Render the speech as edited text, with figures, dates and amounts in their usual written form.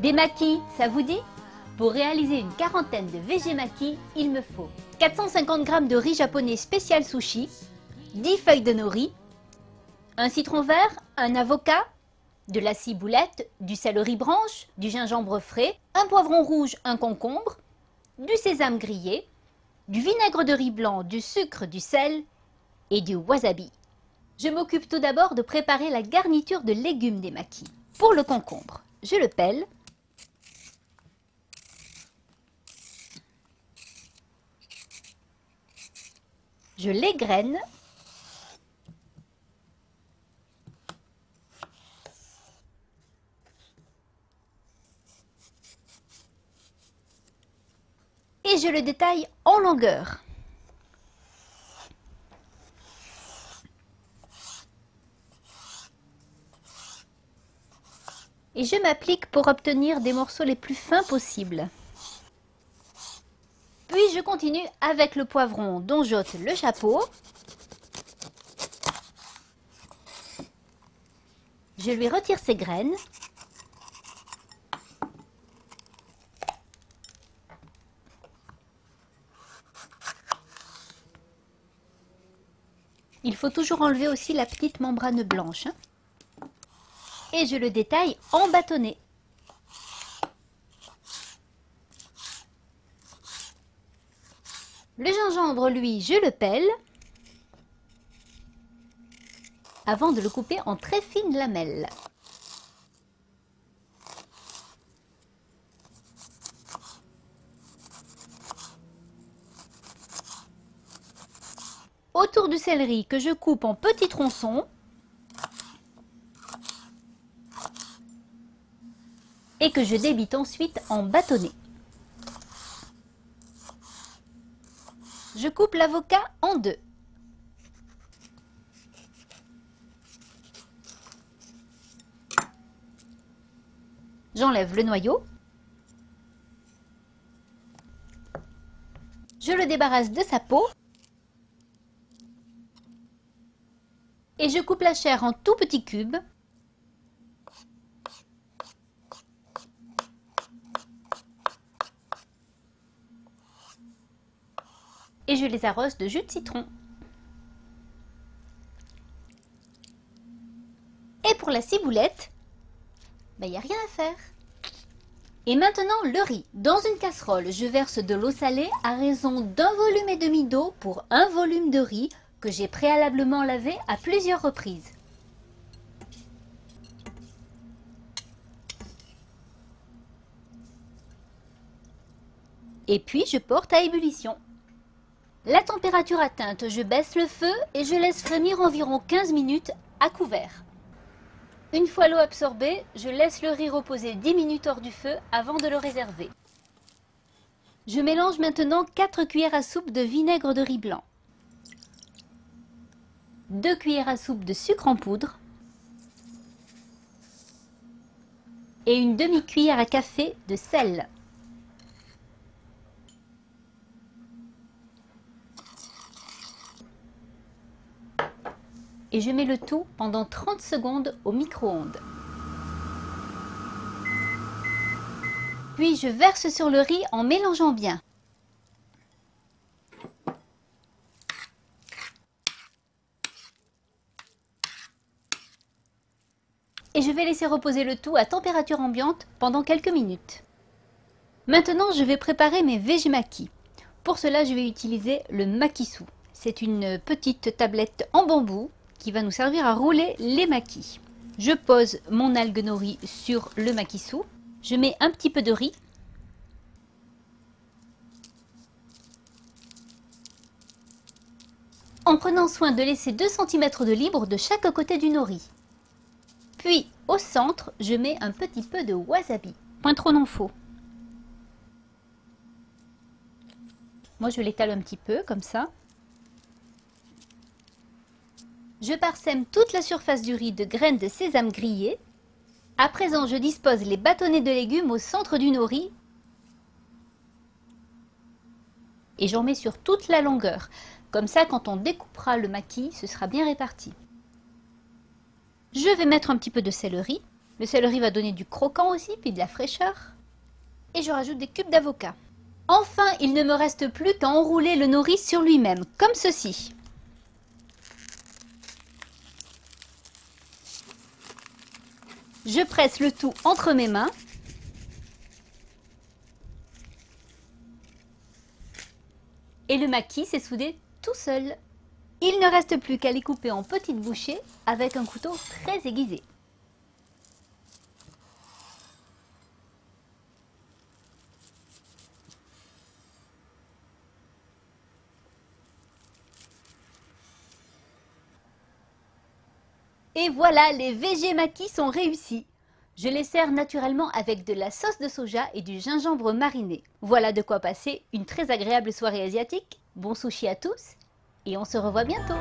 Des maquis, ça vous dit? Pour réaliser une quarantaine de VG maquis, il me faut 450 g de riz japonais spécial sushi, 10 feuilles de nori, un citron vert, un avocat, de la ciboulette, du céleri branche, du gingembre frais, un poivron rouge, un concombre, du sésame grillé, du vinaigre de riz blanc, du sucre, du sel et du wasabi. Je m'occupe tout d'abord de préparer la garniture de légumes des maquis. Pour le concombre, je le pèle. Je l'égrène. Et je le détaille en longueur. Et je m'applique pour obtenir des morceaux les plus fins possibles. Puis je continue avec le poivron dont j'ôte le chapeau. Je lui retire ses graines. Il faut toujours enlever aussi la petite membrane blanche. Et je le détaille en bâtonnets. Le gingembre, lui, je le pèle avant de le couper en très fines lamelles. Autour du céleri que je coupe en petits tronçons. Et que je débite ensuite en bâtonnets. Je coupe l'avocat en deux. J'enlève le noyau. Je le débarrasse de sa peau. Et je coupe la chair en tout petits cubes. Et je les arrose de jus de citron. Et pour la ciboulette, il n'y a rien à faire. Et maintenant le riz. Dans une casserole, je verse de l'eau salée à raison d'1,5 volume d'eau pour 1 volume de riz que j'ai préalablement lavé à plusieurs reprises. Et puis je porte à ébullition. La température atteinte, je baisse le feu et je laisse frémir environ 15 minutes à couvert. Une fois l'eau absorbée, je laisse le riz reposer 10 minutes hors du feu avant de le réserver. Je mélange maintenant 4 cuillères à soupe de vinaigre de riz blanc, 2 cuillères à soupe de sucre en poudre et une demi-cuillère à café de sel. Et je mets le tout pendant 30 secondes au micro-ondes. Puis je verse sur le riz en mélangeant bien. Et je vais laisser reposer le tout à température ambiante pendant quelques minutes. Maintenant, je vais préparer mes VG maquis. Pour cela, je vais utiliser le maquis-sous. C'est une petite tablette en bambou qui va nous servir à rouler les maquis. Je pose mon algue nori sur le maquis-sous. Je mets un petit peu de riz. En prenant soin de laisser 2 cm de libre de chaque côté du nori. Puis au centre, je mets un petit peu de wasabi. Point trop non faux. Moi je l'étale un petit peu comme ça. Je parsème toute la surface du riz de graines de sésame grillées. À présent, je dispose les bâtonnets de légumes au centre du nori. Et j'en mets sur toute la longueur. Comme ça, quand on découpera le maquis, ce sera bien réparti. Je vais mettre un petit peu de céleri. Le céleri va donner du croquant aussi, puis de la fraîcheur. Et je rajoute des cubes d'avocat. Enfin, il ne me reste plus qu'à enrouler le nori sur lui-même, comme ceci. Je presse le tout entre mes mains. Et le maquis s'est soudé tout seul. Il ne reste plus qu'à les couper en petites bouchées avec un couteau très aiguisé. Et voilà, les végé maquis sont réussis. Je les sers naturellement avec de la sauce de soja et du gingembre mariné. Voilà de quoi passer une très agréable soirée asiatique. Bon sushi à tous et on se revoit bientôt.